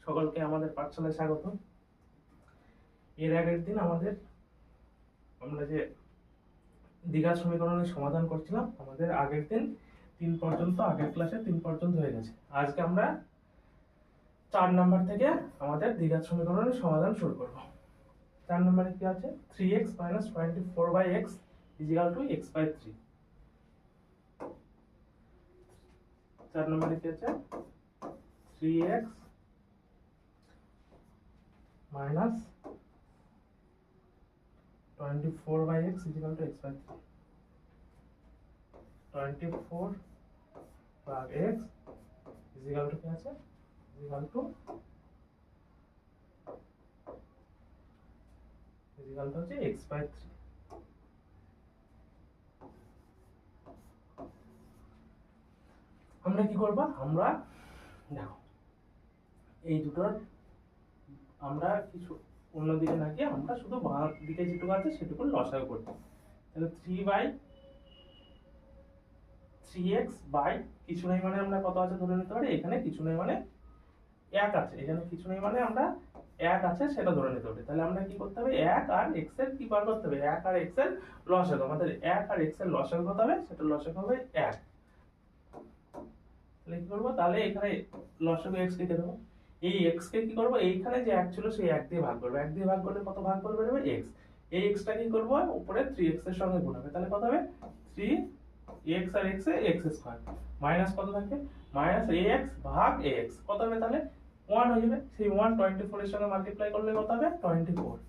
সকলকে আমাদের পাঠশালায় স্বাগত। এর আগের দিন আমরা যে দ্বিঘাত সমীকরণের সমাধান করছিলাম, আমাদের আগের দিন আগের ক্লাসে 3 পর্যন্ত হয়ে গেছে। আজকে আমরা 4 নাম্বার থেকে আমাদের দ্বিঘাত সমীকরণের সমাধান শুরু করব। 4 নম্বরে কি আছে? 3x - 24/x = x/3। 4 নম্বরে কি আছে? 3x - 24/x = x/3। 24/x = কি আছে? হচ্ছে x/3। আমরা কি করব? আমরা দেখো এই দুটোর আমরা কিছু অন্যদিকে না গিয়ে আমরা শুধু বাম দিকে যেটুকু আছে সেটুকু লসাগু করব। তাহলে 3x বাই কিছু নেই মানে আমরা কত আছে ধরে নিতে পারি, এখানে কিছু নেই মানে 1 আছে, এখানে কিছু নেই মানে আমরা 1 আছে সেটা ধরে নিতে পারি। তাহলে আমরা কি করতে হবে? 1 আর x এর কি বার করতে হবে? 1 আর x এর লসাগু। আমাদের 1 আর x এর লসাগু কত হবে? সেটা লসাগু হবে 1। তাহলে কি করব? তাহলে এখানে লসাগু x লিখে দেব। এই x কে কি করব? এইখানে যে 1 ছিল সেই 1 দিয়ে ভাগ করব। 1 দিয়ে ভাগ করলে কত ভাগ করবে? x। এই x টা কি করব? উপরে 3x এর সঙ্গে গুণ হবে। তাহলে কত হবে? 3x আর x এ x স্কয়ার মাইনাস কত থাকে? মাইনাস ax ভাগ ax কত হবে? তাহলে 1 হয়ে যাবে। সেই 1 24 এর সঙ্গে মাল্টিপ্লাই করলে কত হবে? 24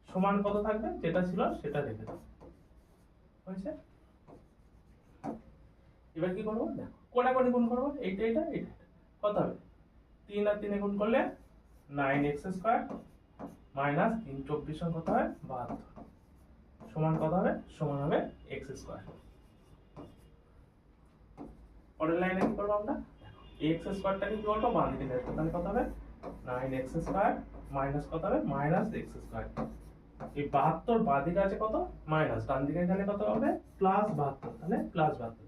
সমান কত থাকবে? যেটা ছিল সেটা রেখে দাও। হয়েছে? এবার কি করব? দেখো কোনাকুনি গুণ করব। এইটা কত হবে? 3 আর 3 এ গুণ করলে 9x স্কয়ার মাইনাস 3 24 কত হয়? 72 সমান কত হবে? সমান হবে x স্কয়ার। পরের লাইনে কি করব আমরা? x স্কয়ারটাকে কি করব? বাম দিকে নিয়ে আসব। তাহলে কত হবে? 9x স্কয়ার মাইনাস কত হবে? Minus x square. এই 72 বাম দিকে আছে কত? মাইনাস, ডান দিকে গেলে কত হবে? প্লাস 72। তাহলে প্লাস 72।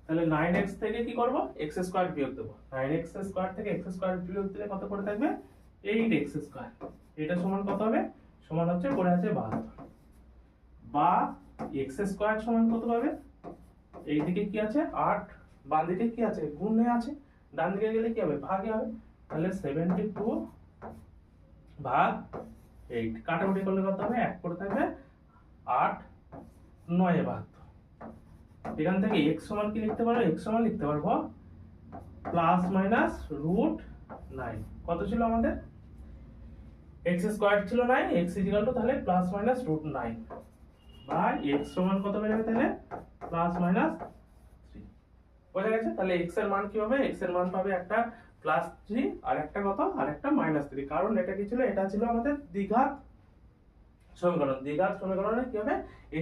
তাহলে 9x থেকে কি করব? x স্কয়ার বিয়োগ দেব। 9x স্কয়ার থেকে x স্কয়ার বিয়োগ দিলে কত করে থাকবে? 8x square. এটা সমান কত হবে? সমান হচ্ছে পড়ে আছে 72। বা x স্কয়ার সমান কত পাবে? এই দিকে কি আছে? 8, বাম দিকে কি আছে? গুণে আছে, ডান দিকে গেলে কি হবে? ভাগে হবে। তাহলে 72 ভাগ 8 কাটাকুটি করলে কত হবে? 1 করে থাকবে 8 9 এ 72। এখান থেকে x সমান কি লিখতে পারো? x সমান লিখতে পারবো প্লাস মাইনাস রুট 9। কত ছিল আমাদের? x স্কয়ার ছিল 9, x তাহলে plus minus root 9 by x সমান কত বের হবে? তাহলে প্লাস মাইনাস 3। বোঝা গেছে? তাহলে x এর মান কি হবে? x এর মান পাবে একটা প্লাস 3 আর একটা কত? আর একটা মাইনাস 3। কারণ এটা কি ছিল? এটা ছিল আমাদের দ্বিঘাত সমীকরণ। দ্বিঘাত সমীকরণে কি হবে?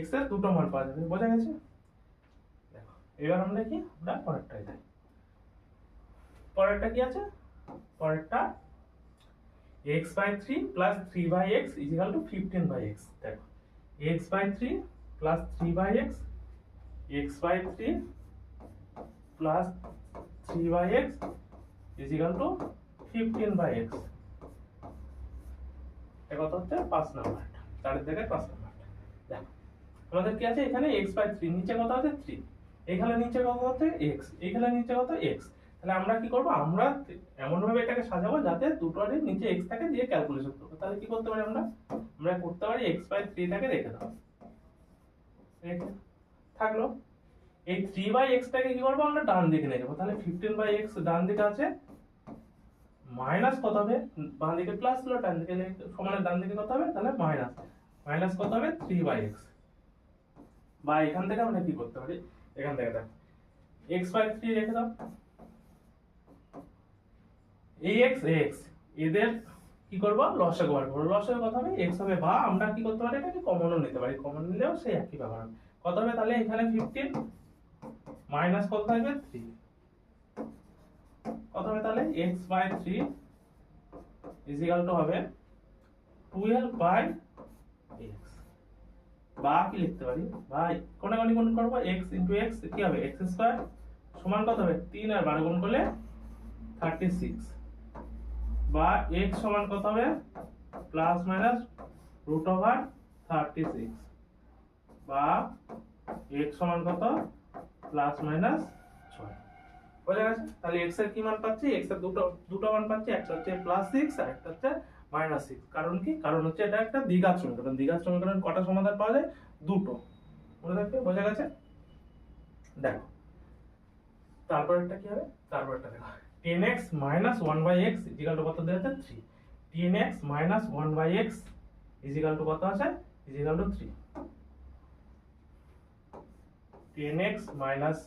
x এর দুটো মান পাওয়া যাবে। বোঝা গেছে? দেখো এবার আমরা পরেরটায় যাই। পরেরটা কি আছে? পরেরটা x/3 + 3/x = 15/x। দেখো x/3 + 3/x x/3 + 3/x = 15/x। এটা কত হচ্ছে? 5 নাম্বারটা। 4 এর জায়গায় 5 নাম্বারটা। দেখো আমাদের কি আছে? এখানে x/3 নিচে কত আছে? 3। এখানে নিচে কত আছে? x। এখানে নিচে কত? x। তাহলে আমরা কি করব? আমরা এমন ভাবে এটাকে সাজাবো যাতে দুটোরই নিচে x থাকে, দিয়ে ক্যালকুলেশন করব। তাহলে কি করতে পারি আমরা? আমরা করতে পারি x/3 টাকে রেখে দাও। রেখে থাকলো। এই 3/x টাকে কি করব? আমরা ডান দিকে নিয়ে যাব। তাহলে 15/x ডান দিকে আছে, মাইনাস কত হবে? বাম দিকে প্লাস ছিল, ডান দিকে সমানের ডান দিকে কত হবে? তাহলে মাইনাস। মাইনাস কত হবে? 3/x। বা এখান থেকে আমরা কি করতে পারি? এখান থেকে দেখো x/3 রেখে দাও। ax এদের কি করব? লসাগু বার করব। লসাগু কত হবে? x হবে। বা আমরা কি করতে পারি? এটাকে কমনও নিতে পারি। কমন নিলেও সেই একই ব্যাপার হবে। কত হবে? তাহলে এখানে 15 মাইনাস কত থাকবে? 3। কত হবে তাহলে? x/3 = হবে 12/x। বা কি লিখতে পারি? ভাই কোনাকুনি গুণ করব। x * x কি হবে? x² সমান কত হবে? 3 আর 12 গুণ করলে 36 বা x সমান কত হবে প্লাস মাইনাস √36 বা x সমান কত প্লাস মাইনাস 6 বোঝা গেছে। তাহলে x এর কি মান পাচ্ছি, x এর দুটো মান পাচ্ছি, একটা হচ্ছে +6 আর একটা হচ্ছে -6। কারণ কি, কারণ হচ্ছে এটা একটা দ্বিঘাত সমীকরণ। দ্বিঘাত সমীকরণ কটা সমাধান পাওয়া যায়, দুটো। মনে থাকবে, বোঝা গেছে। দেখো তারপরটা কি হবে, তারপরটা দেখো 10x - 1/x = কত দেওয়া আছে 3। 10x - 1/x = কত আছে, = 3। 10x - 1/x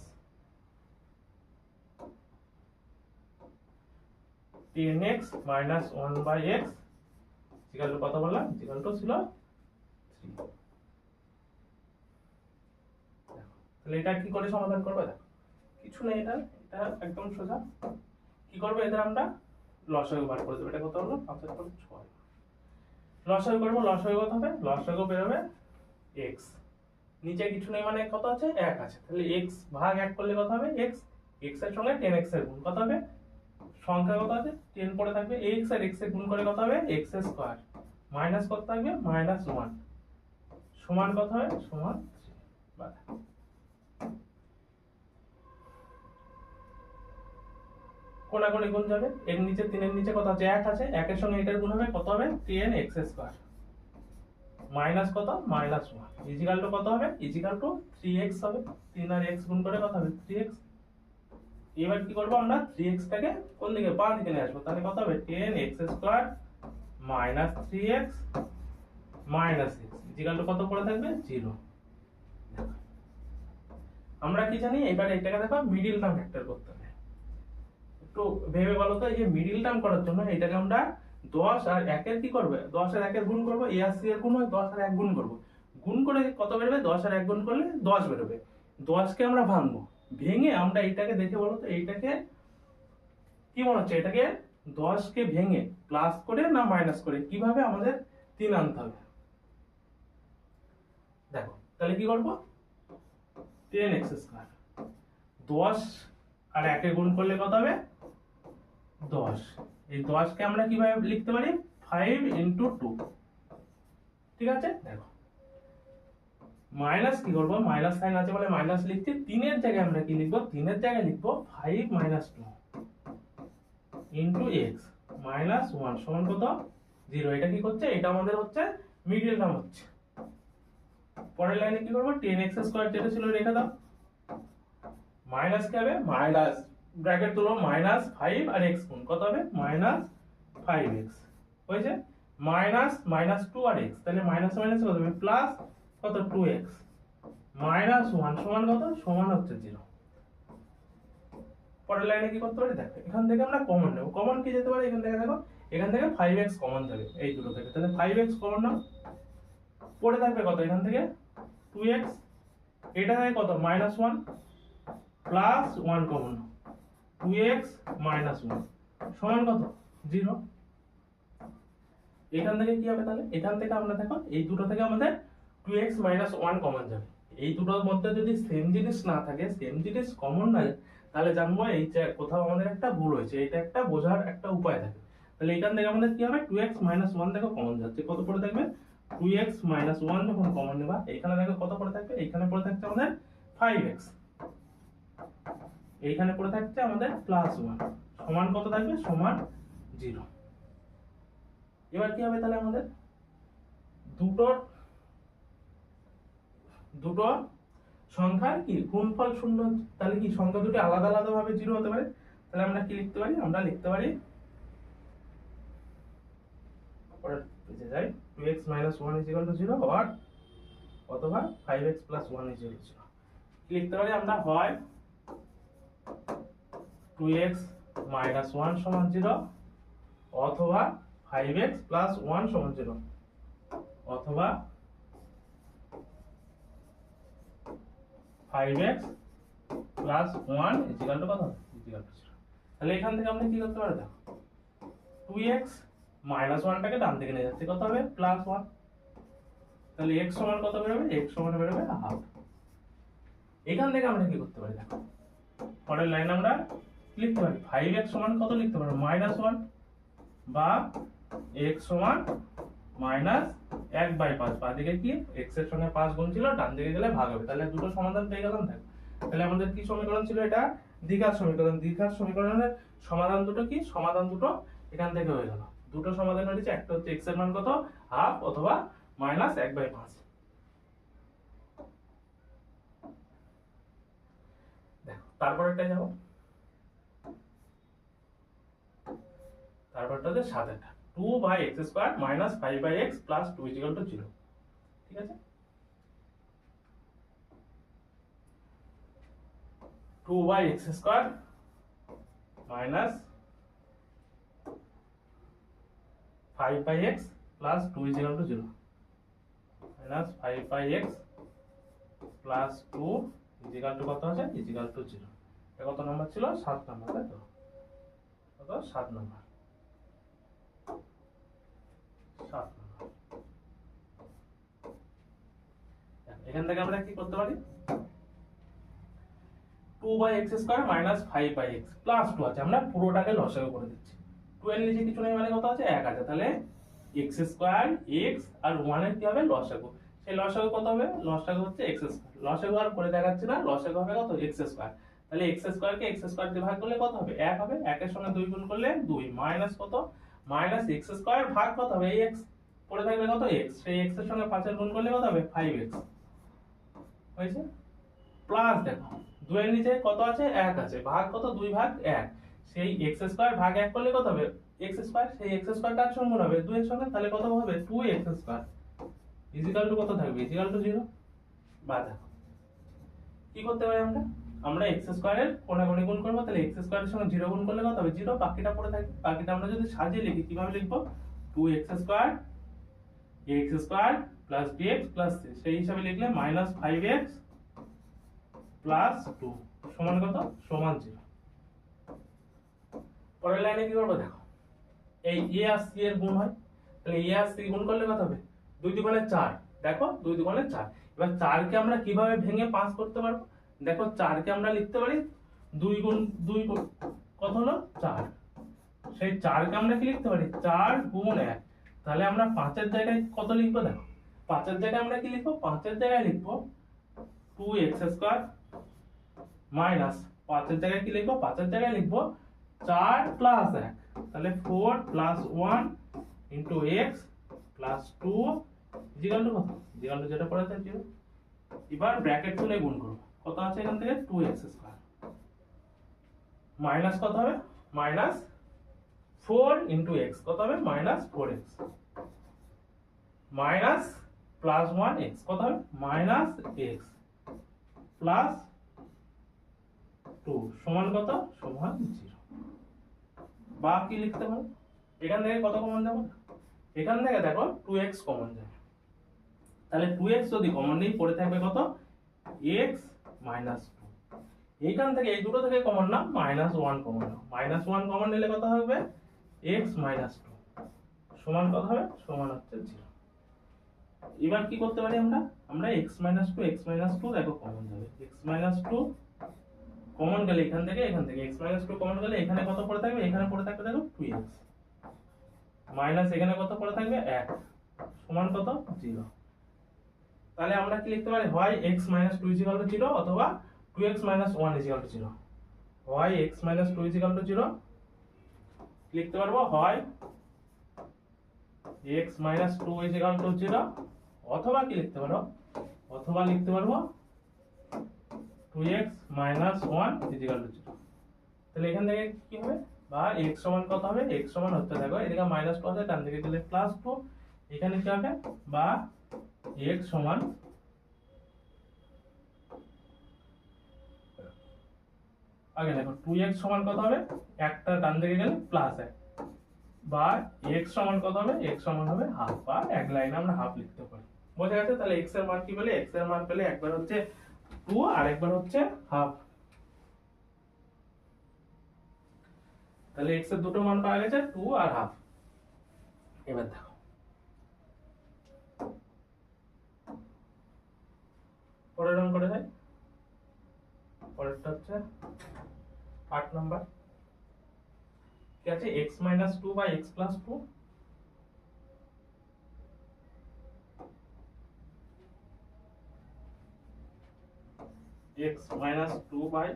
কত বললাম, ছিল 3। তাহলে এটা কি করে সমাধান করবে, দেখো কিছু নেই, এটা একদম সোজা। কি করবে, এদের আমরা লসাগু বার করে দেবো। এটা কত হলো 5/6। লসাগু করবো, লসাগু কত হবে, লসাগু বের হবে x। নিচে কিছু নেই মানে কত আছে, 1 আছে। তাহলে x ভাগ 1 করলে কত হবে, x। x এর সঙ্গে 10x এর গুণ কত হবে, সংখ্যা কত আছে 10 পড়ে থাকবে, x আর x এর গুণ করে কত হবে x² মাইনাস কত থাকবে -1 সমান কত হবে, সমান 3। কোনাকুনি গুণ যাবে, এর নিচে 3 এর নিচে কত আছে, 1 আছে, 1 এর সঙ্গে এটার গুণ হবে কত হবে 10x² মাইনাস কত -1 কত হবে, 3x হবে। 3 আর x গুণ করে কত হবে 3x। এবার কি করব, আমরা 3x টাকে কোন দিকে, বাঁ দিকে নিয়ে আসবো। তাহলে কত হবে 10x² - 3x - x কত পড়ে থাকবে 0। আমরা কি জানি, এবারে এটাকে দেখো মিডল টার্ম ফ্যাক্টর করতে হবে। একটু ভেবে বলো তো, এই যে মিডল টার্ম করার জন্য এটাকে আমরা 10 আর 1 এর কি করবে, 10 আর 1 এর গুণ করব। a আর c এর গুণ হয় 10 আর 1 গুণ করব। গুণ করে কত বেরোবে, 10 আর 1 গুণ করলে 10 বেরোবে। 10 কে আমরা ভাঙবো, ভেঙে আমরা এটাকে দেখে বলো তো, এইটাকে কি মনে হচ্ছে, এটাকে 10 কে ভেঙে প্লাস করে না মাইনাস করে কিভাবে আমাদের 3 আনতে হবে। দেখো তাহলে কি করব, 10x²। 10 আর 1 এর গুণ করলে কত হবে 10। এই 10 কে আমরা কিভাবে লিখতে পারি, 5 × 2। ঠিক আছে, দেখো মাইনাস কি করব, মাইনাস সাইন আছে বলে মাইনাস লিখছি। 3 এর জায়গায় আমরা কি লিখব, 3 এর জায়গায় লিখব 5 - 2 × x - 1 সমান কত 0। এটা কি করছে, এটা আমাদের হচ্ছে মিডল টার্ম হচ্ছে। পরের লাইনে কি করব, 10x² যেটা ছিল রেখে দাও, মাইনাস কি হবে, মাইনাস ব্র্যাকেট তুলো -5 আর x গুণ কত হবে -5x হয়েছে, -2 আর x, তাহলে মাইনাস মাইনাস কত হবে প্লাস কত 2x -1 সমান কত, সমান হচ্ছে 0। পরের লাইনে কি করতে পারি, দেখো এখান থেকে আমরা কমন নেব। কমন কি যেতে পারে, এখান থেকে দেখো, এখান থেকে 5x কমন যাবে এই দুটো থেকে। তাহলে 5x কমন নাও, পড়ে থাকবে কত, এখান থেকে 2x, এটা থেকে কত -1 প্লাস 1 কমন নাও, 2x - 1 সমান কত 0। এখান থেকে কি হবে, তাহলে এখান থেকে আমরা দেখো এই দুটো থেকে আমাদের 2x - 1 কমন যাবে। এই দুটোর মধ্যে যদি সেম জিনিস না থাকে, সেম জিনিস কমন না যায়, তাহলে জানবো এই যে কোথাও আমাদের একটা ভুল হয়েছে। এটা একটা বোঝার একটা উপায় থাকে। তাহলে এখান থেকে আমাদের কি হবে, 2x - 1 দেখো কমন যাচ্ছে, কত পড়ে থাকবে 2x - 1 যখন কমন নেবা, এখানে দেখো কত পড়ে থাকবে, এখানে পড়ে থাকছে আমাদের 5x, এইখানে পড়ে থাকছে আমাদের +1 সমান কত থাকবে, সমান 0। এবার কি হবে, তাহলে আমাদের দুটো সংখ্যার কি গুণফল 0। তাহলে কি সংখ্যা দুটো আলাদা আলাদা ভাবে 0 হতে পারে। তাহলে আমরা কি লিখতে পারি, আমরা লিখতে পারি পরের পেজে যাই, 2x - 1 = 0 আর অথবা 5x + 1 = 0। কি লিখতে পারি আমরা, হয় 2x - 1 সমান 0 অথবা 5x + 1 সমান 0 অথবা 5x + 1 = কত, = 0। তাহলে এখান থেকে আমরা কি করতে পারি, দেখো 2x - 1 টাকে ডান দিকে নিয়ে যাচ্ছে, কত হবে +1। তাহলে x সমান কত বেরোবে, x সমান বেরোবে ½। এখান থেকে আমরা কি করতে পারি, দেখো পরের লাইন আমরা লিখতে পারি 5x সমান কত লিখতে পারো -1। বা x সমান মাইনাস 1/5। বাদিকে কি x এর সঙ্গে 5 গুণ ছিল, ডান দিকে গেলে ভাগ হবে, তাহলে দুটো সমাধান পেয়ে গেলাম। দেখো তাহলে আমাদের কি সমীকরণ ছিল, এটা দ্বিঘাত সমীকরণ। দ্বিঘাত সমীকরণের সমাধান দুটো কি, সমাধান দুটো এখান থেকে হয়ে গেল। দুটো সমাধান হয়েছে, একটা হচ্ছে x এর মান কত হাফ অথবা মাইনাস 1/5। দেখো তারপরেরটা যাবো, তারপরটা হচ্ছে 7 2/x² minus 5/x plus 2 equal to 0। ঠিক আছে, 2/x² minus 5/x plus 2 equal to 0, minus 5/x plus 2 equal to কত আছে, ইকুয়াল টু 0। এটা কত নাম্বার ছিল, 7 নাম্বার, তাই তো? কত, 7 নাম্বার। 7 নাম্বার। এখান থেকে আমরা কি করতে পারি, 2/x² মাইনাস 5/x প্লাস 2 আছে, আমরা পুরোটাকে লসাগু করে দিচ্ছি। 2 এর নিচে কিছু নেই মানে কত আছে, 1 আছে, তাহলে x² x আর 1 এর কি হবে, লসাগু। সেই লসাগু কত হবে, লসাগু হচ্ছে x²। লসাগু আর করে দেখাচ্ছি না, লসাগু হবে কত, x²। তাহলে x² কে x² দিয়ে ভাগ করলে কত হবে, 1 হবে। 1 এর সঙ্গে 2 গুণ করলে 2 মাইনাস কত, মাইনাস x² ভাগ কত হবে, এই x পড়ে থাকবে কত, x। সেই x এর সঙ্গে 5 এর গুণ করলে কত হবে, 5x হয়েছে। প্লাস দেখো 2 এর নিচে কত আছে, 1 আছে, ভাগ কত, 2 ভাগ 1। সেই x² ভাগ 1 করলে কত হবে, x²। সেই x² কার সঙ্গে গুণ হবে, 2 এর সঙ্গে, তাহলে কত হবে, 2x² ইকুয়াল টু কত থাকবে, ইকুয়াল টু 0। বা দেখো কি করতে পারি আমরা, আমরা x² এর কোণাগুণি গুণ করব, তাহলে x² এর সঙ্গে 0 গুণ করলে কত হবে, 0। বাকিটা পড়ে থাকে, বাকিটা আমরা যদি সাজিয়ে লিখি কিভাবে লিখবো, 2x² x² plus bx plus c, সেই হিসাবে লিখলে মাইনাস 5x প্লাস 2 সমান কত, সমান 0। পরের লাইনে কি করবো, দেখো এই a আর c এর গুণ হয়, তাহলে a আর c গুণ করলে কত হবে, 2 দুগুণে 4। দেখো 2 দুগুণে 4। এবার 4 কে আমরা কিভাবে ভেঙে 5 করতে পারবো, দেখো 4 কে আমরা লিখতে পারি 2 গুণ 2 কত হলো, 4। সেই 4 কে আমরা কি লিখতে পারি, 4 গুণ 1। তাহলে আমরা 5 এর জায়গায় কত লিখবো, দেখো 5 এর জায়গায় আমরা কি লিখবো, 5 এর জায়গায় লিখবো 2x² মাইনাস 5 এর জায়গায় কি লিখবো, 5 এর জায়গায় লিখবো 4 প্লাস 1, তাহলে 4 plus 1 into x plus 2 equal to কত, ইকুয়াল টু যেটা পড়ে আছে 0। এবার ব্র্যাকেট খুলে গুণ করব, কত আছে এখান থেকে, 2x² মাইনাস কত হবে, মাইনাস 4 ইনটু x কত হবে, minus 4x minus plus 1x কত হবে, মাইনাস x প্লাস 2 সমান কত, সমান 0। বা কি লিখতে পারো, এখান থেকে কত কমন যাবে, এখান থেকে দেখো 2x কমন যাবে, তাহলে 2x যদি কমন নেই পড়ে থাকবে কত, x মাইনাস 2। এইখান থেকে এই দুটো থেকে কমন না, মাইনাস 1 কমন নাও, মাইনাস 1 কমন নিলে কত হবে, x মাইনাস 2 সমান কত হবে, সমান হচ্ছে 0। এবার কি করতে পারি আমরা, আমরা x মাইনাস 2 দেখো কমন যাবে, x মাইনাস 2 কমন গেলে এখান থেকে x মাইনাস 2 কমন গেলে এখানে কত পড়ে থাকবে, এখানে পড়ে থাকবে দেখো 2x মাইনাস এখানে কত পড়ে থাকবে, 1 সমান কত, 0। তাহলে আমরা কি লিখতে পারি, হয় x মাইনাস 2 ইকুয়াল টু 0 অথবা 2x মাইনাস 1 ইকুয়াল টু 0। হয় x মাইনাস 2 ইকুয়াল টু 0 লিখতে পারবো, হয় x মাইনাস 2 ইকুয়াল টু 0, অথবা কি লিখতে পারো, অথবা লিখতে পারবো 2x মাইনাস 1 ইকুয়াল টু 0। তাহলে এখান থেকে কি হবে, বা x সমান কত হবে, x সমান হচ্ছে দেখো এদিকে মাইনাস 2 আছে, ডান দিকে গেলে প্লাস 2, এখানে কি হবে, বা x সমান আগে দেখো 2x সমান কত হবে, একটা ডান দিকে গেলে প্লাস 1, বা x সমান কত হবে, x সমান হবে হাফ, বা এক লাইনে আমরা হাফ লিখতে পারি। বোঝা গেছে, তাহলে x এর মান কি বলে, x এর মান পেলে একবার হচ্ছে 2 আর একবার হচ্ছে হাফ। তাহলে x এর দুটো মান পাওয়া গেছে, 2 আর হাফ। এবার দেখো পরের রং করে দেয়, পরেরটা হচ্ছে 8 নাম্বার। কি আছে x minus 2 by x plus 2, x minus 2 by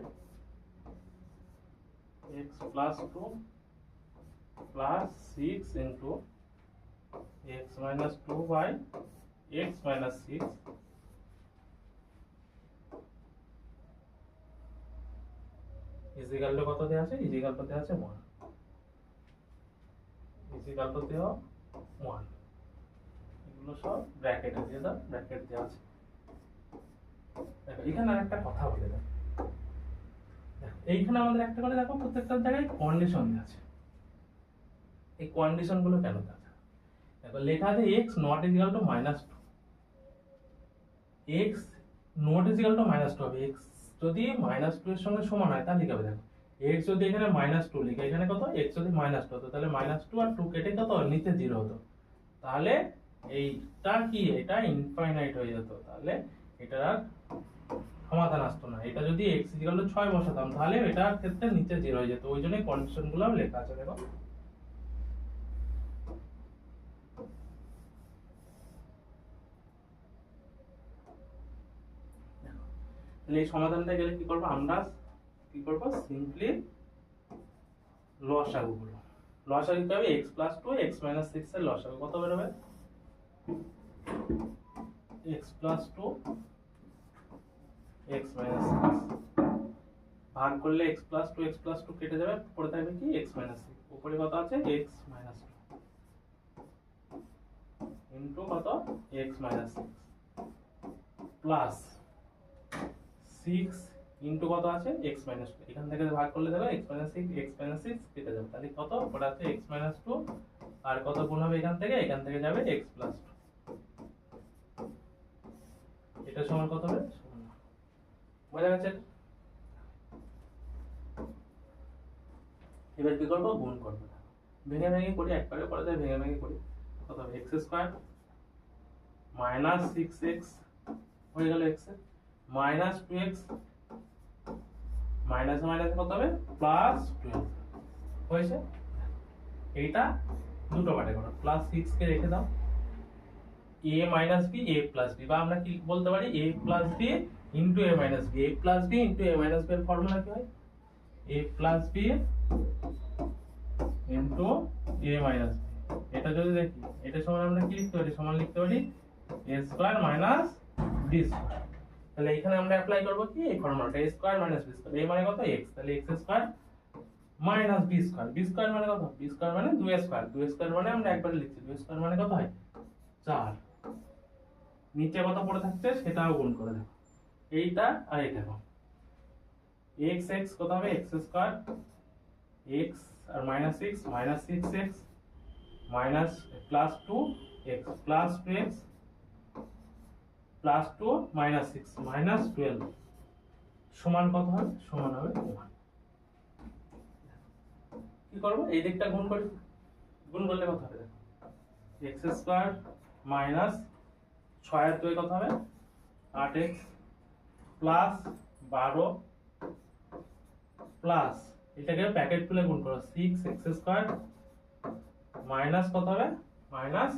x plus 2 plus 6 into x minus 2 by x minus 6 equal to কত দেয়া আছে? ইজিক্যাল টু দেয়া আছে 1, ইজিক্যাল টু দেওয়া 1। এগুলো সব ব্র্যাকেটে দিয়ে দাও, ব্র্যাকেট দেওয়া আছে। দেখো এখানে আরেকটা কথা বলে দাও, এইখানে আমাদের একটা করে দেখো প্রত্যেকটা জায়গায় কন্ডিশন দেওয়া আছে। এই কন্ডিশন গুলো কেন দেওয়া আছে? দেখো লেখা আছে x not equal to -2, x not equal to -2 হবে। x যদি -2 এর সঙ্গে সমান হয় তাহলে কি হবে? দেখো x যদি এখানে -2 লিখে, এখানে কত? x যদি -2 হতো তাহলে -2 আর 2 কেটে কত নিচে 0 হতো, তাহলে এইটা কি, এটা ইনফাইনাইট হয়ে যেত, তাহলে এটা আর সমাধান আসতো না। এটা যদি x 6 বসাতাম তাহলে এটার ক্ষেত্রে নিচে 0 হয়ে যেত, ওই জন্য কন্ডিশন গুলো লেখা আছে। দেখো তাহলে এই সমাধানটা গেলে কি করব? আমরা কি করব? সিম্পলি লসাগু করব। লসাগু কি হবে? x plus 2 x minus 6 এর লসাগু কত বেরোবে? x plus 2 x minus 6 ভাগ করলে x plus 2 কেটে যাবে, পড়ে থাকবে কি x minus 6, উপরে কত আছে? x minus 2 ইনটু কত? x minus 6 প্লাস 6 ইনটু কত আছে? x minus 2, এখান থেকে ভাগ করলে দেখো x minus 6 কেটে যাবে, তাহলে কত পড়ে আছে? x minus 2 আর কত গুণ হবে এখান থেকে যাবে x plus 2, এটা সমান কত হবে? বোঝা গেছে? এবার কি করব? গুণ করব। ভেঙে ভেঙে করি, একবারে করা যায়, ভেঙে ভেঙে করি। কত হবে? x স্কয়ার মাইনাস 6x হয়ে গেল x এর, মাইনাস 2x মাইনাস মাইনাস কত হবে? প্লাস 12 হয়েছে। এইটা দুটো পার্টে করো, প্লাস 6 কে রেখে দাও, a minus b a plus b, বা আমরা কি বলতে পারি? a plus b into a minus b, a plus b into a minus b এর ফর্মুলা কি হয়? a plus b into a minus b। এটা যদি দেখি, এটা সমান আমরা কি লিখতে পারি? সমান লিখতে পারি a square minus b square. তাহলে এখানে আমরা অ্যাপ্লাই করব কি এই ফর্মুলাটা, a square minus b square, a মানে কত? x, তাহলে x square minus b square, b square মানে কত? b স্কয়ার মানে 2 স্কয়ার, 2 স্কয়ার মানে আমরা একবারে লিখছি, 2 স্কয়ার মানে কত হয়? 4। নিচে কত পড়ে থাকছে সেটাও গুণ করে দেখো, এইটা আর এটা দেখো, x x কত হবে? x স্কয়ার x আর minus 6 minus 6x minus plus 2x plus 2x plus 2 minus 6 minus 12 সমান কত হবে? সমান হবে 1। কি করব? এই দিকটা গুণ করি, গুণ করলে কত হবে? দেখো x স্কয়ার মাইনাস 6 এর 2 কত হবে? 8x প্লাস 12 প্লাস এটাকে প্যাকেট খুলে গুণ করো 6x স্কয়ার মাইনাস কত হবে? মাইনাস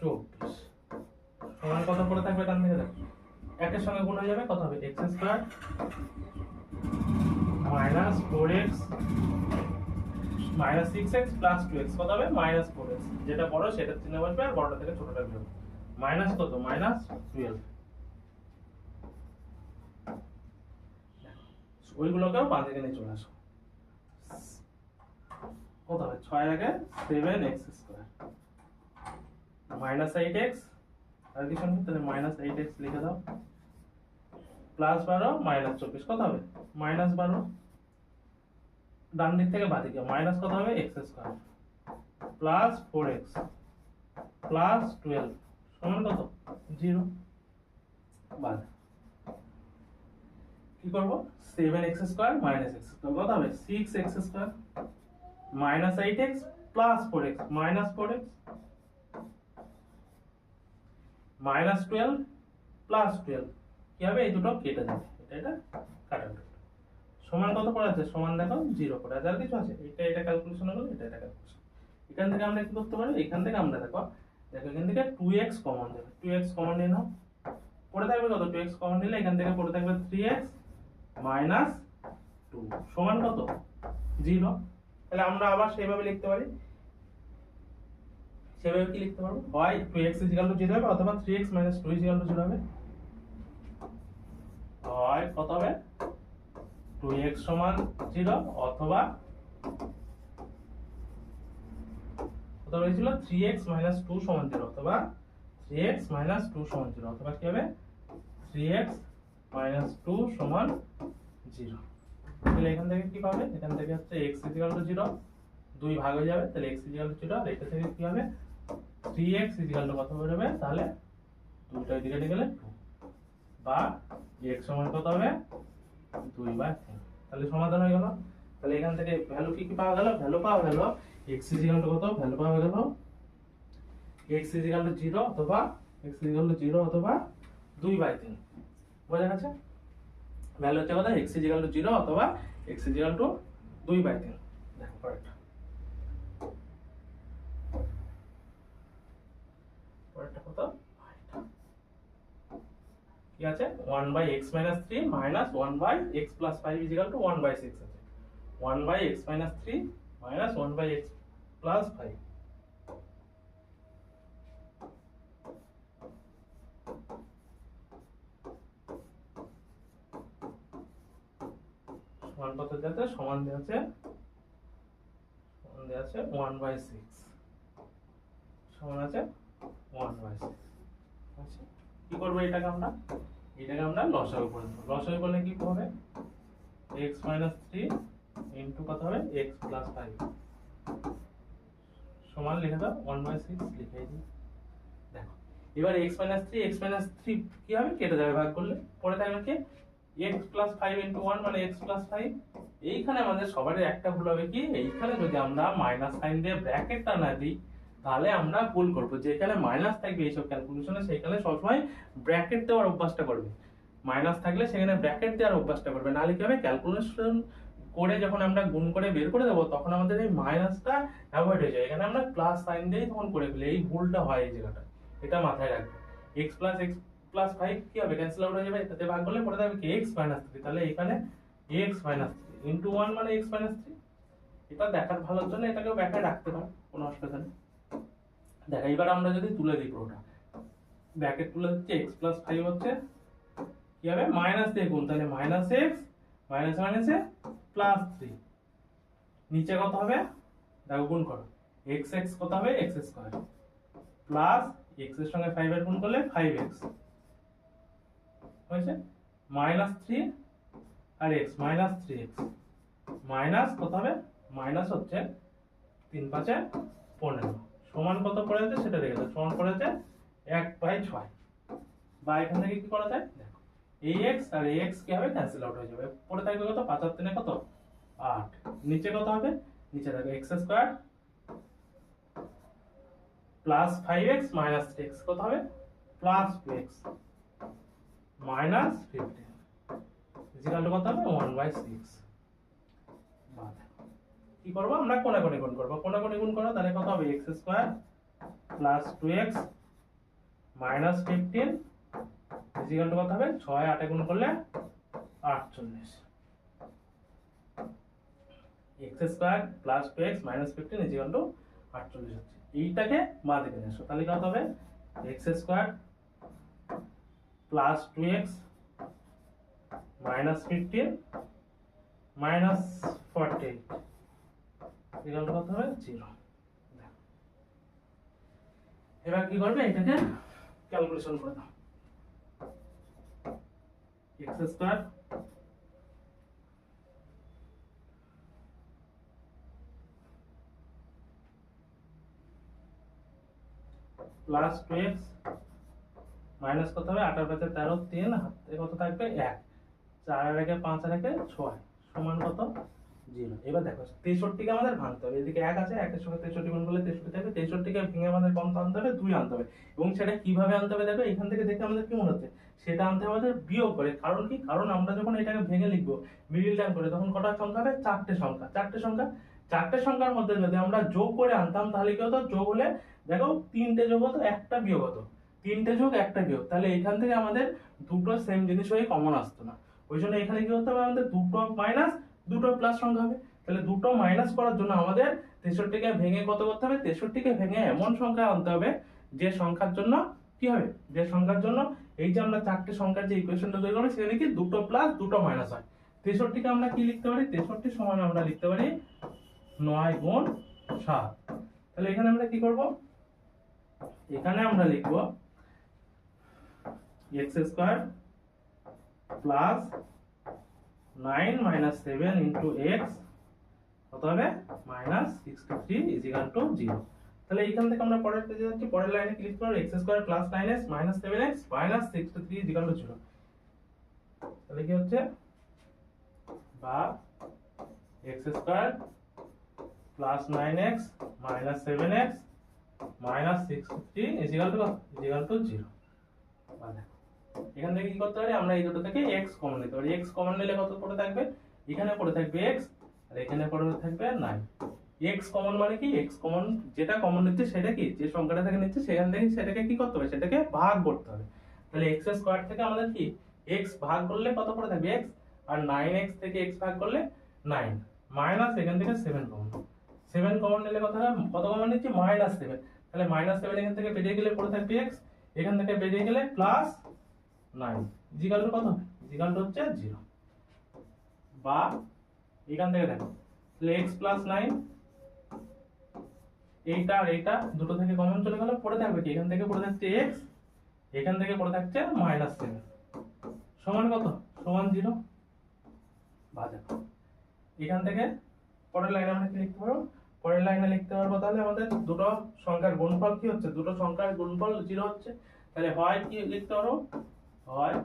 24 সমান কত পড়ে থাকবে? ডান দিকে দেখো, একের সঙ্গে গুণ হয়ে যাবে, কত হবে? x square minus 4x minus 6x plus 2x কত হবে? মাইনাস 4x, যেটা বড় সেটা চিহ্ন বসবে আর বড়টা থেকে ছোটটা বিয়োগ, মাইনাস কত? মাইনাস 12। ওইগুলোকেও বাঁ দিকে নিয়ে চলে আসো, কত হবে? 6 আগে 7x স্কয়ার মাইনাস 8x, আর কিছু নেই, তাহলে মাইনাস 8x লিখে দাও, প্লাস 12 মাইনাস 24 কত হবে? মাইনাস 12। ডান দিক থেকে বাঁ দিকে মাইনাস কত হবে? x square plus 4x plus 12 সমান কত? 0। বাদ কি করব? 7x square minus x square কত হবে? 6x square minus 8x plus 4x minus 4x minus 12 plus 12 কি হবে? এই দুটো কেটে যাবে, এটা কাটা যাবে, সমান কত করে আছে, সমান দেখো 0 করে আছে, আর কিছু আছে, এটা ক্যালকুলেশন হলো, এটা ক্যালকুলেশন। এখান থেকে আমরা কি করতে পারি, এখান থেকে আমরা দেখো এখান থেকে 2x কমন দেবে, 2x কমন নিয়ে নাও, পড়ে থাকবে কত, 2x কমন নিলে এখান থেকে পড়ে থাকবে 3x মাইনাস 2 সমান কত 0। তাহলে আমরা আবার সেইভাবে লিখতে পারি, সেভাবে কি লিখতে পারবো, হয় 2x 0 হবে অথবা 3x 2 0 হবে, হয় কত হবে 2x সমান 0 অথবা ছিল 3x 2 সমান 0 অথবা 3x 2 সমান 0 অথবা কি হবে 3x 2 সমান 0। তাহলে এখান থেকে কি পাবে, এখান থেকে হচ্ছে x 0 দুই ভাগ হয়ে যাবে, তাহলে x 0 আর এটা থেকে কি হবে 3x কত বেরোবে, তাহলে দুইটা দিকে নিয়ে গেলে 2 বা x সমান কত হবে 2/3। তাহলে সমাধান হয়ে গেল। তাহলে এখান থেকে ভ্যালু কি পাওয়া গেল, ভ্যালু পাওয়া গেল x কত, ভ্যালু পাওয়া গেল x 0 অথবা x 0 অথবা 2/3। বোঝা গেছে, ভ্যালু হচ্ছে কত x 0 অথবা x 2/3। দেখো পরেরটা, পরেরটা কত কি আছে 1/x 3 minus 1/x plus 5 is equal to 1/6 আছে, 1/x 3 minus 1/x plus 5 সমান কত দিতে, সমান দেওয়া আছে 1/6 সমান আছে 1/6। আচ্ছা কি করব, এটাকে আমরা লসাগু করে দেব, লসাগু করলে কি হবে x 3 ইনটু কত হবে x plus 5 সমান লিখে দাও 1/6 লিখে দিই। দেখো এবার x 3 কি হবে, কেটে যাবে ভাগ করলে, পড়ে থাকবে কি x plus 5 into 1 মানে x plus 5। এইখানে আমাদের সবারই একটা ভুল হবে কি, এইখানে যদি আমরা মাইনাস সাইন দিয়ে ব্র্যাকেটটা না দিই তাহলে আমরা ভুল করব, যেখানে মাইনাস থাকবে এইসব ক্যালকুলেশনে সেখানে সবসময় ব্র্যাকেট দেওয়ার অভ্যাসটা করবে, মাইনাস থাকলে সেখানে ব্র্যাকেট দেওয়ার অভ্যাসটা করবে, নাহলে কি হবে ক্যালকুলেশন করে যখন আমরা গুণ করে বের করে দেবো তখন আমাদের এই মাইনাসটা অ্যাভয়েড হয়ে যায়, এখানে আমরা প্লাস সাইন দিয়ে তখন করে ফেলি, এই ভুলটা হয় এই জায়গাটা, এটা মাথায় রাখবে। x plus 5 কি হবে, ক্যান্সেল আউট হয়ে যাবে, এটাতে ভাগ করলে পড়ে থাকবে কি x 3, তাহলে এখানে x 3 into 1 মানে x 3। এটা দেখার ভালোর জন্য এটাকেও ব্যাখ্যায় রাখতে পারো, কোনো অসুবিধা নেই। দেখো এবার আমরা যদি তুলে দিই পুরোটা, ব্র্যাকেট তুলে দিচ্ছি, x plus 5 হচ্ছে কি হবে মাইনাস দিয়ে গুণ, তাহলে মাইনাস x মাইনাস মাইনাসে প্লাস 3, নিচে কত হবে দেখো গুণ করো x কত হবে x স্কয়ার প্লাস x এর সঙ্গে 5 এর গুণ করলে 5x হয়েছে, মাইনাস 3 আর x মাইনাস 3x মাইনাস কত হবে, মাইনাস হচ্ছে 3 5 15 সমান কত পড়ে আছে সেটা দেখে দাও, সমান পড়ে আছে 1/6। বা এখান থেকে কি করা যায় দেখো, ax আর ax কি হবে ক্যান্সেল আউট হয়ে যাবে, পড়ে থাকবে কত 5 আর 3 কত 8, নিচে কত হবে, নিচে থাকবে x square plus 5x minus 3x কত হবে plus 2x minus 15 equal to কত হবে 1/6। কি করব আমরা কোণাকুণি গুণ করব, কোণাকুণি গুণ করো তাহলে কত হবে x square plus 2x minus 15 equal to কত হবে 6 8 এ গুণ করলে 48, x square plus 2x minus 15 equal to 48 হচ্ছে। এইটাকে বাঁ দিকে নিয়ে আসো, তাহলে কত হবে x square plus 2x minus 15 minus 48 equal to কত হবে 0। এবার কি করবে, এটাকে ক্যালকুলেশন করে দাও, x square plus 2x minus কত হবে 8 আর 5 13 3 হাতে কত থাকবে 1, 4 আর 1 5 আর 1 6 সমান কত 0। এবার দেখো 63 কে আমাদের ভাঙতে হবে, এদিকে 1 আছে 1 এর সঙ্গে 63 গুণ করলে 63 থাকবে, 63 কে ভেঙে আমাদের কত আনতে হবে 2 আনতে হবে, এবং সেটা কিভাবে আনতে হবে দেখো এখান থেকে দেখে আমাদের কি মনে হচ্ছে সেটা আনতে হবে আমাদের বিয়োগ করে। কারণ কি, কারণ আমরা যখন এটাকে ভেঙে লিখবো মিডিল টার্ম করে, তখন কটা সংখ্যা হবে? চারটে সংখ্যার মধ্যে যদি আমরা যোগ করে আনতাম তাহলে কি হতো? যোগ হলে দেখো তিনটে যোগ হতো, একটা বিয়োগ হতো, তিনটে যোগ একটা বিয়োগ, তাহলে এখান থেকে আমাদের দুটো সেম জিনিস হয়ে কমন আসতো না। ওই জন্য এখানে কি হতে হবে? আমাদের দুটো মাইনাস দুটো প্লাস সংখ্যা হবে। তাহলে দুটো মাইনাস করার জন্য আমাদের 63কে ভেঙে কত করতে হবে? 63কে ভেঙে এমন সংখ্যা আনতে হবে যে সংখ্যার জন্য কি হবে? যে সংখ্যার জন্য এই যে আমরা চারটে সংখ্যার যে ইকুয়েশনটা তৈরি করব সেখানে কি দুটো প্লাস দুটো মাইনাস হয়। 63কে আমরা কি লিখতে পারি? 63 সমান আমরা লিখতে পারি 9 গুণ 7। তাহলে এখানে আমরা কি করব? এখানে আমরা লিখব x square plus 9 minus 7 into x কত হবে? Minus 63 equal to 0। তাহলে এইখান থেকে আমরা পরের পেজে যাচ্ছি, পরের লাইনে ক্লিক করব, x square plus 9x minus 7x minus 63 equal to 0। তাহলে কি হচ্ছে? বা x square plus 9x minus 7x minus 63 equal to 0। মানে এখান থেকে কি করতে পারি? আমরা এই দুটো থেকে x কমন নিতে পারি। x কমন নিলে কত পড়ে থাকবে? এখানে পড়ে থাকবে x আর এখানে পড়ে থাকবে 9। x কমন মানে কি? x কমন যেটা কমন নিচ্ছে সেটা কি? যে সংখ্যাটা থেকে নিচ্ছে সেখান থেকে সেটাকে কি করতে হবে? সেটাকে ভাগ করতে হবে। তাহলে x স্কয়ার থেকে আমাদের কি x ভাগ করলে কত পড়ে থাকবে? x, আর 9x থেকে x ভাগ করলে 9 মাইনাস এখান থেকে 7 কমন। 7 কমন নিলে কত হবে? কত কমন নিচ্ছি? মাইনাস 7। তাহলে মাইনাস 7 এখান থেকে বেরিয়ে গেলে পড়ে থাকবে x, এখান থেকে বেরিয়ে গেলে প্লাস 9 ইজিক্যাল টু কত? ইজিক্যাল টু হচ্ছে 0। বা এখান থেকে দেখো তাহলে x প্লাস 9, এইটা আর এইটা দুটো থেকে কমন চলে গেল, পড়ে থাকবে কি? এখান থেকে পড়ে থাকছে x, এখান থেকে পড়ে থাকছে মাইনাস 7 সমান কত? সমান 0। বা দেখো এখান থেকে পরের লাইনে আমরা কি লিখতে পারবো? পরের লাইনে লিখতে পারবো তাহলে আমাদের দুটো সংখ্যার গুণফল কি হচ্ছে? দুটো সংখ্যার গুণফল 0 হচ্ছে। তাহলে হয় কি লিখতে পারো? হয়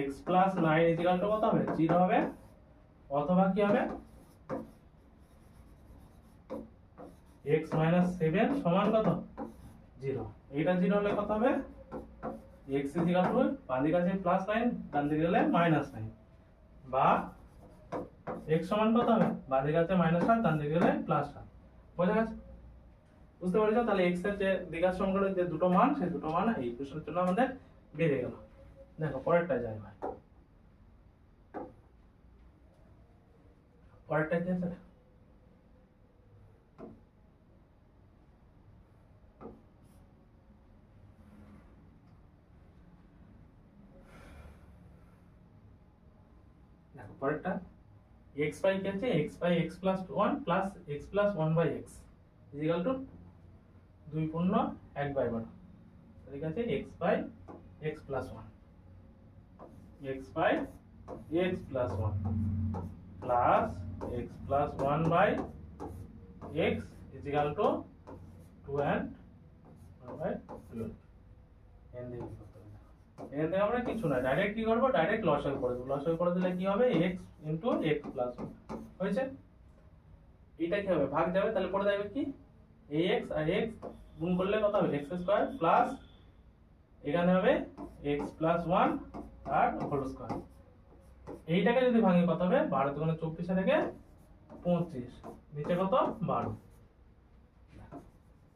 x প্লাস 9 ইজিক্যাল টু কত হবে? 0 হবে, অথবা কি হবে? x মাইনাস 7 সমান কত? 0। এইটা 0 হলে কত হবে? x ইজিক্যাল টু বাম দিকে আছে প্লাস 9, ডান দিকে গেলে মাইনাস 9। বা x সমান কত হবে? বাম দিকে আছে মাইনাস 7, ডান দিকে গেলে প্লাস 7। বোঝা গেছে? বুঝতে পেরেছো? তাহলে x এর যে দ্বিঘাত সমীকরণের যে দুটো মান, সেই দুটো মান এই ইকুয়েশনের জন্য আমাদের বেরিয়ে গেল। দেখো পরেরটা যাই ভাই। পরেরটা কি আছে? দেখো পরেরটা x বাই কি আছে? x by x plus 1 plus x plus 1 by x equal to 2 পূর্ণ 1 বাই 12। ঠিক আছে? x by x plus 1, x by x plus 1 plus x plus 1 by x equal to 2 and 1 by 12। এখান থেকে আমরা কিছু না, ডাইরেক্ট কি করবো? ডাইরেক্ট লসাগু করে দেবো। লসাগু করে দিলে কি হবে? x ইনটু x প্লাস 1 হয়েছে। এটা কি হবে? ভাগ যাবে, তাহলে পড়ে যাবে কি? ax আর x গুণ করলে কত হবে? x স্কয়ার প্লাস এখানে হবে x প্লাস 1 আর হোল স্কয়ার। এইটাকে যদি ভাঙি কত হবে? 12 দুগুণে 24 থেকে 25, নিচে কত? 12।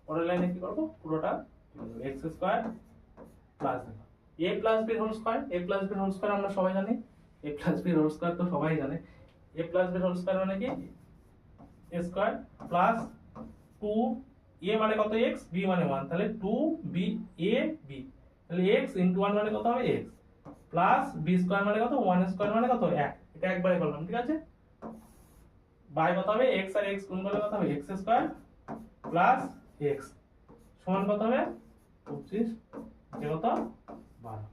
পরের লাইনে কি করব? পুরোটা x square plus a plus b whole square. a plus b whole square আমরা সবাই জানি, a plus b whole square তো সবাই জানে। a plus b whole square মানে কি? a স্কয়ার প্লাস 2 a মানে কত? x, b মানে 1, তাহলে 2b a b, তাহলে x ইনটু 1 মানে কত হবে? x প্লাস b স্কয়ার মানে কত? 1 স্কয়ার মানে কত? 1। এটা একবারে করলাম, ঠিক আছে? বাই কত হবে? x আর x গুণ করলে কত হবে? x স্কয়ার প্লাস x সমান কত হবে? 25, যে কত? 12।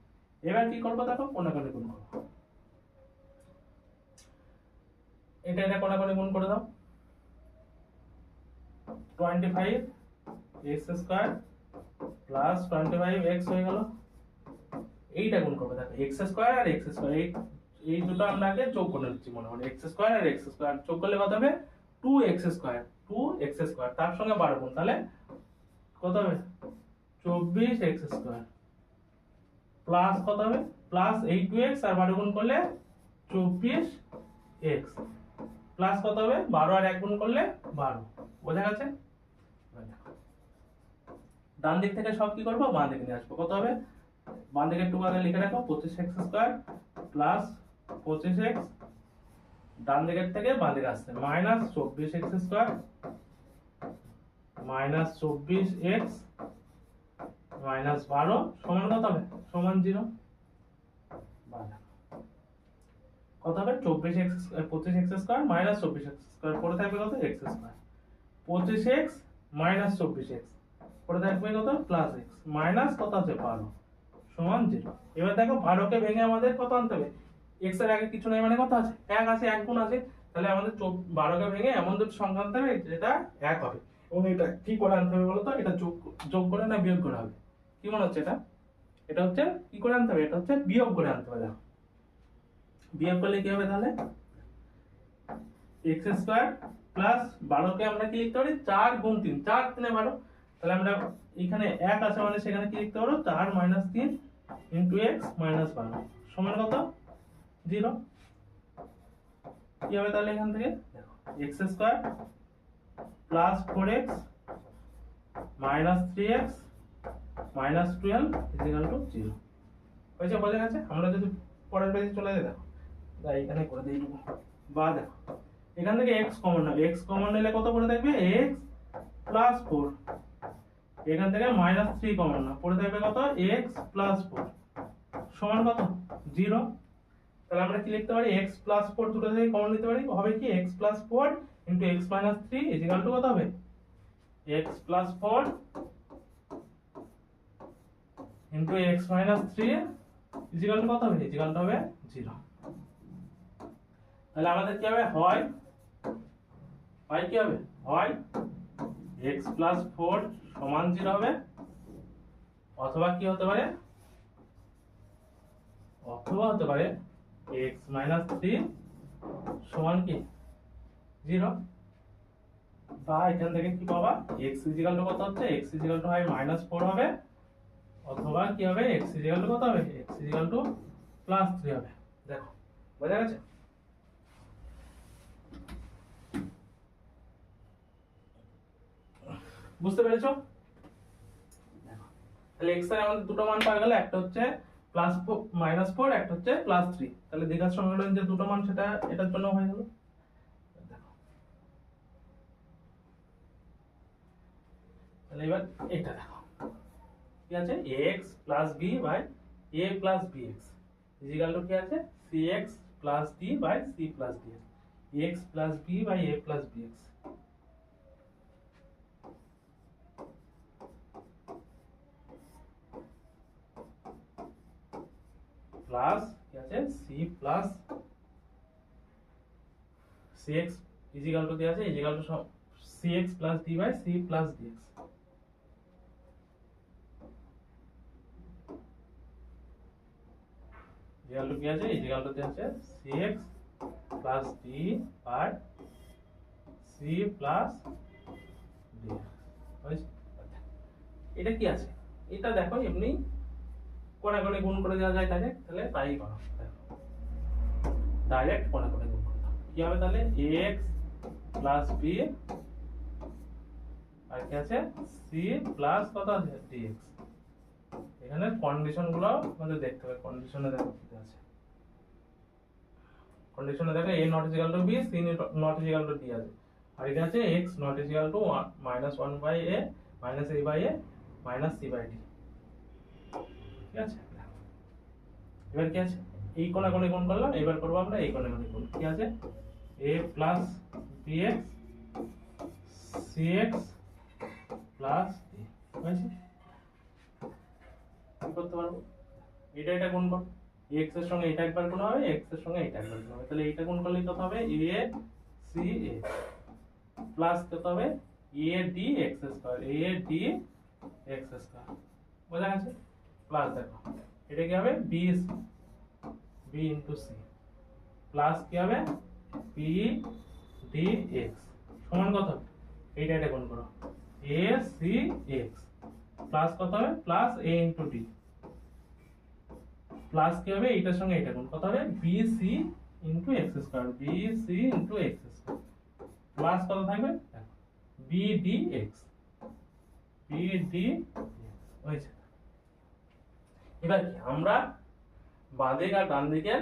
এবার কি করব? দেখো কোণাকুণি গুণ করব। এটা কোণাকুণি গুণ করে দাও। 25 x স্কয়ার প্লাস 25x হয়ে গেল। এইটা গুণ করবে, দেখো x স্কয়ার আর x স্কয়ার এই দুটো আমরা আগে যোগ করে নিচ্ছি মনে মনে। x স্কয়ার আর x স্কয়ার যোগ করলে কত হবে? 2x স্কয়ার, 2x স্কয়ার তার সঙ্গে 12 গুণ, তাহলে কত হবে? 24x স্কয়ার প্লাস কত হবে প্লাস 8x আর 12 গুণ করলে 24x প্লাস কত হবে 12 আর 1 গুণ করলে 12 বোঝা গেছে। ডান দিক থেকে সব কি করবো বাঁ দিকে নিয়ে আসবো কত হবে বাঁ দিকে একটু আগে লিখে রাখো 25x স্কয়ার প্লাস 25x ডান দিকের থেকে বাঁ দিকে আসছে minus 24x square minus 24x minus 12 সমান কত হবে সমান 0 কত হবে 25x square minus 24x square পরে থাকবে কত x square 25x minus 24x পরে থাকবে কত প্লাস x মাইনাস কত আছে 12 সমান 0। এবার দেখো 12 কে ভেঙে আমাদের কত আনতে হবে x এর আগে কিছু নেই মানে কত আছে 1 আছে 1 গুণ আছে তাহলে আমাদের 12 কে ভেঙে এমন দুটো সংখ্যা আনতে হবে যেটা 1 হবে এবং এটা কি করে আনতে হবে বলো তো এটা যোগ করে না বিয়োগ করে হবে কি মনে হচ্ছে এটা হচ্ছে কি করে আনতে হবে এটা হচ্ছে বিয়োগ করে আনতে হবে। দেখো বিয়োগ করলে কি হবে তাহলে x স্কয়ার প্লাস 12 কে আমরা কি লিখতে পারি 4 গুণ 3 4 3 12 তাহলে আমরা এখানে 1 আছে মানে সেখানে কি লিখতে পারো 4 মাইনাস 3 ইনটু x মাইনাস 12 সমান কত 0 কি হবে তাহলে এখান থেকে দেখো x square plus 4x minus 3x minus 12 equal to 0 হয়েছে বোঝা গেছে। আমরা যদি পরের পেজে চলে যাই দেখো তাই এখানে করে দেই বা দেখো এখান থেকে x কমন নাও x কমন নিলে কত পড়ে থাকবে x প্লাস 4 এখান থেকে মাইনাস 3 কমন নাও পড়ে থাকবে কত x প্লাস 4 সমান কত 0। তাহলে আমরা কি লিখতে পারি x প্লাস 4 দুটো থেকে কমন নিতে পারি হবে কি x plus 4 into x minus 3 equal to কত হবে x plus 4 into x minus 3 equal to কত হবে ইকুয়াল টু হবে 0। তাহলে আমাদের কি হবে হয় কি হবে হয় x প্লাস 4 সমান 0 হবে অথবা কি হতে পারে x মাইনাস 3 সমান কি 0 বা এখান থেকে কি পাবা x ইকুয়াল টু কত হচ্ছে x ইকুয়াল টু হয় মাইনাস 4 হবে অথবা কি হবে x ইকুয়াল টু কত হবে x ইকুয়াল টু প্লাস 3 হবে। দেখো বোঝা গেছে। বুঝতে পেরেছো তাহলে x এর আমাদের দুটো মান পাওয়া গেল একটা হচ্ছে প্লাস মাইনাস 4 একটা হচ্ছে প্লাস 3 তাহলে দ্বিঘাত সমীকরণের যে দুটো মান সেটা এটার জন্য হয়ে গেল। দেখো তাহলে এবার এটা দেখো কি আছে x plus b by a plus bx equal to কি আছে cx plus d by c plus dx x plus b by a plus bx plus কি আছে c plus cx equal to কি আছে equal to cx plus d by c plus dx equal to কি আছে equal to আছে cx plus d by c plus dx এটা কি আছে এটা দেখো এমনি কোণে কোণে গুণ করে দেওয়া যায় ডাইরেক্ট তাহলে তাই করো ডাইরেক্ট কোণে কোণে গুণ করে দাও কি হবে তাহলে ax প্লাস b আর কি আছে c প্লাস কত আছে dx এখানে কন্ডিশন গুলো আমাদের দেখতে হবে কন্ডিশনে দেখো কি আছে কন্ডিশনে দেখো a not equal to b c not equal to d আছে আর এখানে আছে x not equal to -1 by a minus a by a minus c by d ঠিক আছে। এবার কি আছে এই কোণে কোণে গুণ করলাম এবার করব আমরা এই কোণে কোণে গুণ কি আছে a plus bx cx plus d হয়েছে কি করতে পারবো এটা গুণ কর x এর সঙ্গে এটা একবার গুণ হবে x এর সঙ্গে এটা একবার গুণ হবে তাহলে এটা গুণ করলে কত হবে a c a প্লাস কত হবে a d x square a d x square বোঝা গেছে প্লাস দেখো এটা কি হবে b into c প্লাস কি হবে p dx সমান কত এটা গুণ করো a c x প্লাস কত হবে plus a into d plus কি হবে, এইটার সঙ্গে এটা গুণ, কত হবে bc into x square, bc into x square plus কত থাকবে bdx, bdx হয়েছে। এবার কি আমরা বাঁ দিক আর ডান দিকে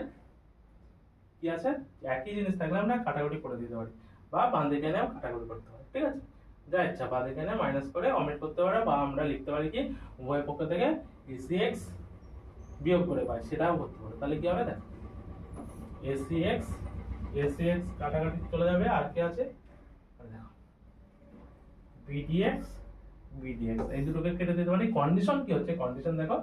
কি আছে একই জিনিস থাকলে আমরা কাটাকুটি করে দিতে পারি, বা বাঁ দিকে নিয়েও কাটাকুটি করতে পারি, ঠিক আছে। যা ইচ্ছা বাঁ দিকে নিয়ে মাইনাস করে অমিট করতে পারে, বা আমরা লিখতে পারি কি উভয় পক্ষ থেকে acx বিয়োগ করে পাই, সেটাও করতে পারে। তাহলে কি হবে দেখ acx কাটাকাটি চলে যাবে, আর কি আছে দেখো bdx এই দুটোকে কেটে দিতে পারি। কন্ডিশন কি হচ্ছে, কন্ডিশন দেখো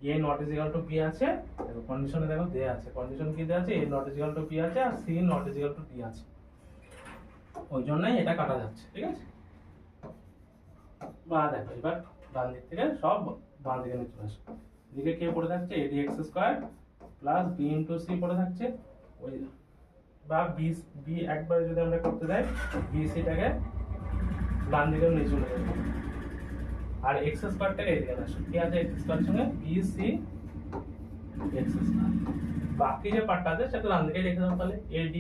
a not is equal to b আছে, দেখো কন্ডিশনে দেখো দেয়া আছে, কন্ডিশন কি দেয়া আছে, a not is equal to b আছে আর c not is equal to d আছে, ওই জন্যই এটা কাটা যাচ্ছে, ঠিক আছে। বা দেখো এবার ডান দিক থেকে সব বাম দিকে নিয়ে চলে আসবে, এদিকে কে পড়ে থাকছে adx square plus b into c পড়ে থাকছে, ওই বা b একবারে যদি আমরা করতে যাই bc টাকে ডান দিকে নিয়ে চলে যাবে, আর x স্কয়ারটাকে এদিকে আসে, কি আছে x স্কয়ারের সঙ্গে bc x স্কয়ার, বাকি যে পার্টটা আছে সেটা ডান দিকে রেখে দাও, তাহলে ad।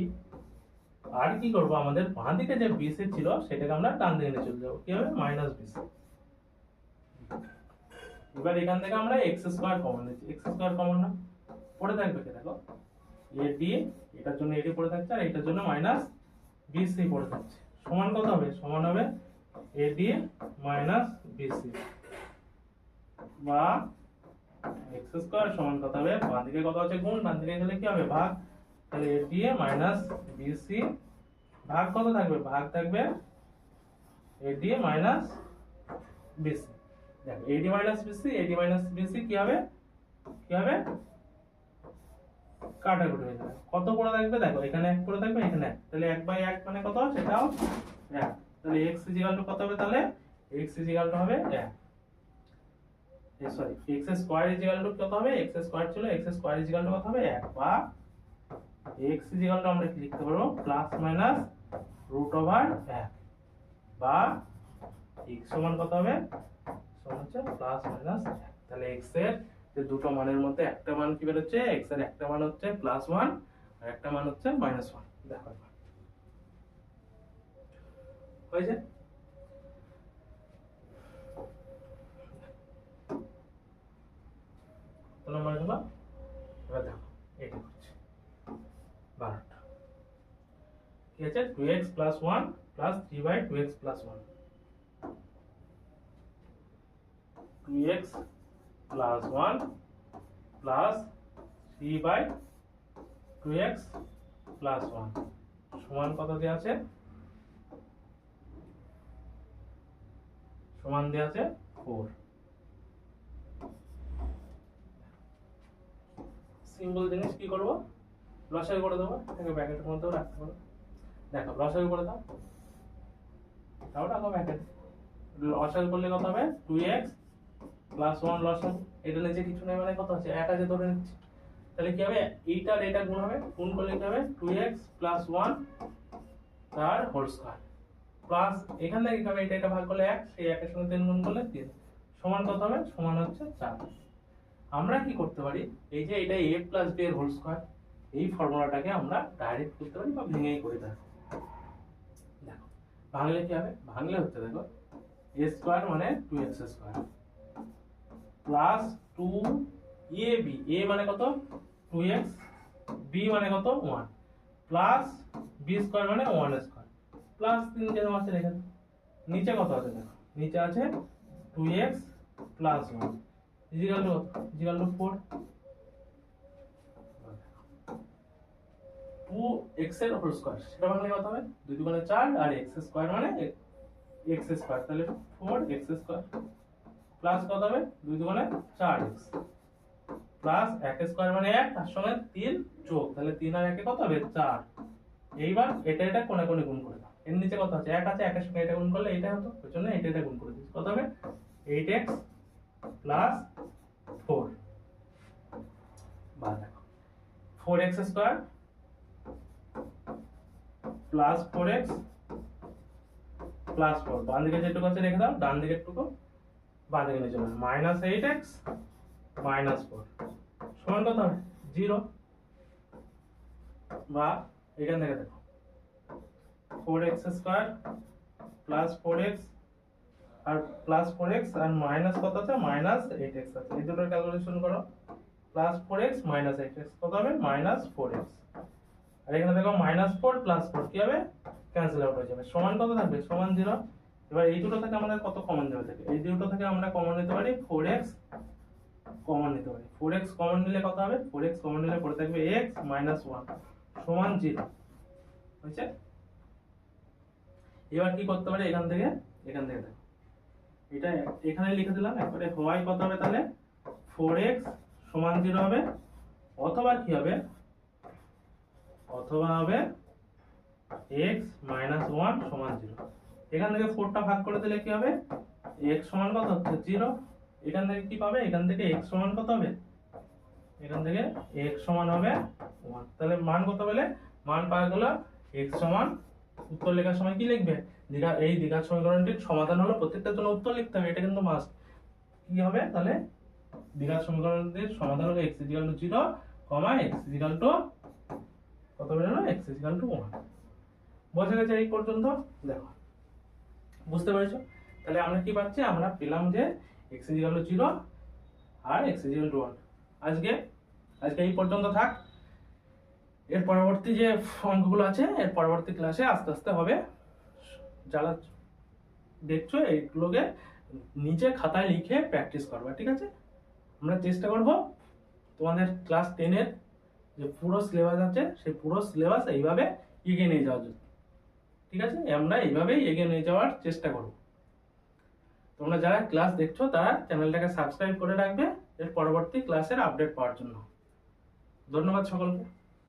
আর কি করব, আমাদের বাঁ দিকে যে bc ছিল সেটাকে আমরা ডান দিকে নিয়ে চলে যাব, কি হবে মাইনাস bc। এবার এখান থেকে আমরা x স্কয়ার কমন নিচ্ছি, x স্কয়ার কমন না পড়ে থাকবে, কি দেখো ad, এটার জন্য ad পড়ে থাকছে আর এটার জন্য মাইনাস bc পড়ে থাকছে, সমান কত হবে, সমান হবে ad মাইনাস bc, বা x স্কয়ার সমান কত হবে, বাঁ দিকে কত আছে গুণ, ডান দিকে গেলে কি হবে ভাগ, তাহলে ad মাইনাস bc ভাগ কত থাকবে, ভাগ থাকবে ad মাইনাস bc। দেখো ad মাইনাস bc কি হবে, কাটাকুটি হয়ে যাবে, কত পড়ে থাকবে দেখো এখানে 1 পড়ে থাকবে, এখানে 1, তাহলে 1/1 মানে কত, সেটাও 1, তাহলে x কত হবে, তাহলে x হবে 1, সরি x স্কয়ার কত হবে, x স্কয়ার ছিল, x স্কয়ার কত হবে 1, বা x আমরা কি লিখতে পারবো প্লাস মাইনাস রুট ওভার 1, বা x সমান কত হবে, সমান হচ্ছে প্লাস মাইনাস 1, তাহলে x এর যে দুটো মানের মধ্যে একটা মান কি বের হচ্ছে, x এর একটা মান হচ্ছে +1 আর একটা মান হচ্ছে -1, দেখো হয়েছে। তো নম্বর হলো, এবার দেখো এটা হচ্ছে 12টা কি আছে 2x + 1 + 3/2x + 1, 2x + 1 + 3/2x + 1 সমান কত দেয়া আছে, সমান দেয়া আছে 4। সিম্পল জিনিস কি করব, লসাগু করে দেবো, এটাকে ব্র্যাকেটের মধ্যেও রাখতে পারো, দেখো লসাগু করে দাও, তাও রাখো ব্র্যাকেটে, লসাগু করলে কত হবে 2x + 1 লসাগু, এটা নিচে কিছু নেই মানে কত আছে 1 আছে ধরে নিচ্ছি, তাহলে কি হবে এইটা আর এটা গুণ হবে, গুণ করলে কি হবে 2x + 1 তার হোল স্কয়ার প্লাস এখান থেকে কি হবে, এটা ভাগ করলে 1, সেই 1 এর সঙ্গে 3 গুণ করলে 3 সমান কত হবে, সমান হচ্ছে 4। আমরা কি করতে পারি, এই যে এটা a + b এর হোল স্কয়ার, এই ফর্মুলাটাকে আমরা ডাইরেক্ট করতে পারি বা ভেঙেই করে দেখো, ভাঙলে কি হবে, ভাঙলে হচ্ছে দেখো a স্কয়ার মানে 2x square plus 2ab, a মানে কত 2x, b মানে কত 1 প্লাস b স্কয়ার মানে 1 স্কয়ার প্লাস 3 যেন আছে এখানে, নিচে কত আছে দেখো, নিচে আছে 2x + 1 ইকুয়াল টু 4, 2x এর হোল স্কয়ার সেটা ভাঙলে কত হবে 2 × 4 আর x স্কয়ার মানে x স্কয়ার, তাহলে 4x স্কয়ার প্লাস কত হবে 2 × 4x প্লাস 1 স্কয়ার মানে 1 তার সঙ্গে 3 যোগ, তাহলে 3 আর 1 এ কত হবে 4। এইবার এটা কোণে কোণে গুণ করে দাও, এর নিচে কত আছে 1 আছে, 1 এর সঙ্গে এটা গুণ করলে এটা হতো, ওই জন্য এটা গুণ করে দিচ্ছি, কত হবে 8x + 4, বা দেখো 4x square plus 4x plus 4, বাম দিকে যেটুকু আছে রেখে দাও, ডান দিকে একটুকু বাম দিকে নিয়ে চলে -8x - 4 সমান কত হবে 0, বা এখান থেকে দেখো 4x স্কয়ার প্লাস 4x আর প্লাস 4x আর মাইনাস কত আছে মাইনাস 8x আছে, এই দুটোর ক্যালকুলেশন করো। প্লাস 4x মাইনাস 8x কত হবে মাইনাস 4x, আর এখানে দেখো মাইনাস 4 প্লাস 4 কি হবে ক্যান্সেল আউট হয়ে যাবে, সমান কত থাকবে সমান 0। এবার এই দুটো থেকে আমাদের কত কমন যাবে থাকে, এই দুটো থেকে আমরা কমন নিতে পারি 4x কমন নিতে পারি, 4x কমন নিলে কত হবে 4x কমন নিলে পড়ে থাকবে x মাইনাস 1 সমান 0 হয়েছে। এবার কি করতে পারি এখান থেকে দেখো এটা এখানে লিখে দিলাম, একবারে y কত হবে তাহলে 4x সমান 0 হবে, অথবা কি হবে অথবা হবে x মাইনাস 1 সমান 0। এখান থেকে 4টা ভাগ করে দিলে কি হবে x সমান কত হচ্ছে 0, এখান থেকে কি পাবে এখান থেকে x সমান কত হবে এখান থেকে x সমান হবে 1, তাহলে মান কত পেলে মান পাওয়া গেল x সমান, উত্তর লেখার সময় কি লিখবে এই দ্বিঘাত সমীকরণটির সমাধান হলো, প্রত্যেকটার জন্য উত্তর লিখতে হবে, এটা কিন্তু মাস্ট। কি হবে তাহলে দ্বিঘাত সমীকরণটির সমাধান হলো x 0, x কত বেরোলো x 1। বোঝা গেছে এই পর্যন্ত? দেখো বুঝতে পেরেছো? তাহলে আমরা কি পাচ্ছি, আমরা পেলাম যে x 0 আর x 1। আজকে এই পর্যন্ত থাক, এর পরবর্তী যে অঙ্কগুলো আছে এর পরবর্তী ক্লাসে আস্তে আস্তে হবে। যারা দেখছো এইগুলোকে নিচে খাতায় লিখে প্র্যাকটিস করবা, ঠিক আছে? আমরা চেষ্টা করব তোমাদের ক্লাস 10 এর যে পুরো সিলেবাস আছে সেই পুরো সিলেবাস এইভাবে এগিয়ে নিয়ে যাওয়ার জন্য, ঠিক আছে? আমরা এইভাবেই এগিয়ে নিয়ে যাওয়ার চেষ্টা করব। তোমরা যারা ক্লাস দেখছো তারা চ্যানেলটাকে সাবস্ক্রাইব করে রাখবে এর পরবর্তী ক্লাসের আপডেট পাওয়ার জন্য। ধন্যবাদ সকলকে।